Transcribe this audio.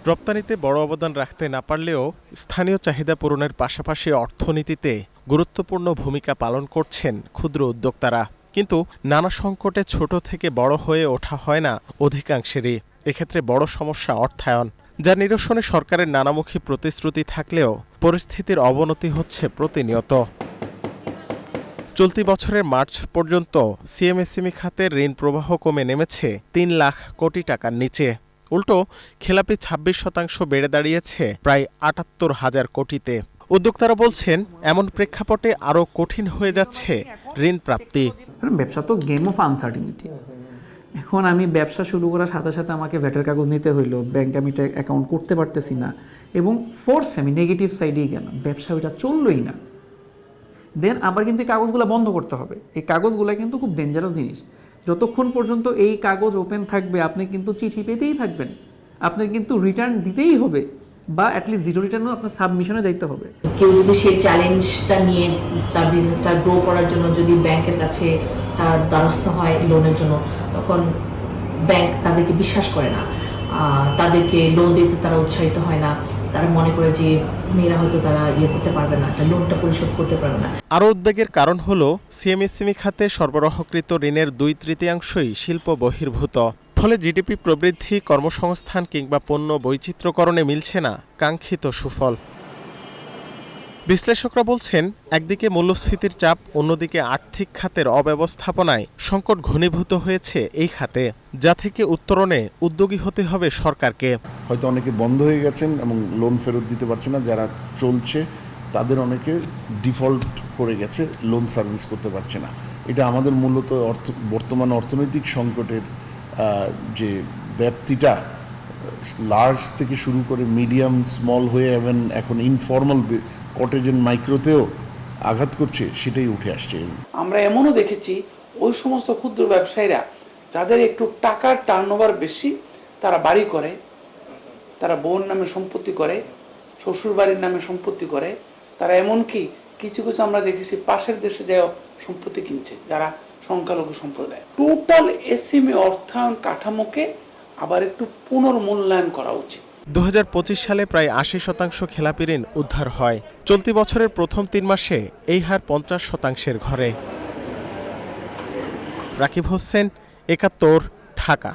রপ্তানিতে বড় অবদান রাখতে না পারলেও স্থানীয় চাহিদা পূরণের পাশাপাশি অর্থনীতিতে গুরুত্বপূর্ণ ভূমিকা পালন করছেন ক্ষুদ্র উদ্যোক্তারা। কিন্তু নানা সংকটে ছোট থেকে বড় হয়ে ওঠা হয় না অধিকাংশেরই। এক্ষেত্রে বড় সমস্যা অর্থায়ন, যা নিরসনে সরকারের নানামুখী প্রতিশ্রুতি থাকলেও পরিস্থিতির অবনতি হচ্ছে প্রতিনিয়ত। চলতি বছরের মার্চ পর্যন্ত সিএমএসএমই খাতের ঋণ প্রবাহ কমে নেমেছে ৩ লাখ কোটি টাকার নিচে। উল্টো খেলাপি ২৬% বেড়ে দাঁড়িয়েছে প্রায় ৭৮,০০০ কোটিতে। উদ্যোক্তারা বলছেন, এমন প্রেক্ষাপটে আরও কঠিন হয়ে যাচ্ছে ঋণ প্রাপ্তি। ব্যবসা তো গেম অফ আনসার্টিনিটি। এখন আমি ব্যবসা শুরু করার সাথে সাথে আমাকে ভ্যাটের কাগজ নিতে হইলো, ব্যাংকে আমি অ্যাকাউন্ট করতে পারতেছি না, এবং ফোর্স আমি নেগেটিভ সাইডেই গেলাম, ব্যবসা ওইটা চললোই না। দেন আবার কিন্তু এই কাগজগুলো বন্ধ করতে হবে। এই কাগজগুলো কিন্তু খুব ডেঞ্জারাস জিনিস। যতক্ষণ পর্যন্ত এই কাগজ ওপেন থাকবে আপনি কিন্তু চিঠি পেতেই থাকবেন, আপনার কিন্তু রিটার্ন দিতেই হবে, বা অ্যাটলিস্ট জিরো রিটার্নও আপনার সাবমিশনে যাইতে হবে। কেউ যদি সেই চ্যালেঞ্জটা নিয়ে তার বিজনেসটা গ্রো করার জন্য যদি ব্যাংকের কাছে তার দ্বারস্থ হয় লোনের জন্য, তখন ব্যাংক তাদেরকে বিশ্বাস করে না, তাদেরকে লোন দিতে তারা উৎসাহিত হয় না। তারা মনে করে যে মেয়েরা হয়তো তারা করতে পারবে না, লোনটা পরিশোধ করতে পারবে না। আরও উদ্বেগের কারণ হলো সিএমএসএমই খাতে সরবরাহকৃত ঋণের ২/৩ শিল্প বহির্ভূত। ফলে জিডিপি প্রবৃদ্ধি, কর্মসংস্থান কিংবা পণ্য বৈচিত্র্যকরণে মিলছে না কাঙ্ক্ষিত সুফল। বিশ্লেষকরা বলছেন, একদিকে মূল্যস্ফীতির চাপ, অন্যদিকে আর্থিক খাতের অব্যবস্থাপনায় সংকট ঘনীভূত হয়েছে এই খাতে, যা থেকে উত্তরণে উদ্যোগী হতে হবে সরকারকে। হয়তো অনেকে বন্ধ হয়ে গেছেন এবং লোন ফেরত দিতে পারছে না, যারা চলছে তাদের অনেকে ডিফল্ট করে গেছে, লোন সার্ভিস করতে পারছে না। এটা আমাদের মূলত বর্তমান অর্থনৈতিক সংকটের যে ব্যাপ্তিটা লার্জ থেকে শুরু করে মিডিয়াম, স্মল হয়ে এখন ইনফর্মাল কটেজ এন্ড মাইক্রোতেও আঘাত করছে, সেটাই উঠে আসছে। আমরা এমনও দেখেছি ওই সমস্ত ক্ষুদ্র ব্যবসায়ীরা যাদের একটু টাকার টার্নওভার বেশি, তারা বাড়ি করে, তারা বোন নামে সম্পত্তি করে, শ্বশুর বাড়ির নামে সম্পত্তি করে, তারা এমনকি কিছু কিছু আমরা দেখেছি পাশের দেশে যায় সম্পত্তি কিনছে, যারা সংখ্যালঘু সম্প্রদায়। টোটাল এসএমই অর্থায়ন কাঠামোকে আবার একটু পুনর্মূল্যায়ন করা উচিত। ২০২৫ সালে প্রায় ৮০% খেলাপি ঋণ উদ্ধার হয়। চলতি বছরের প্রথম ৩ মাসে এই হার ৫০%-এর ঘরে। রাকিব হোসেন, ৭১, ঢাকা।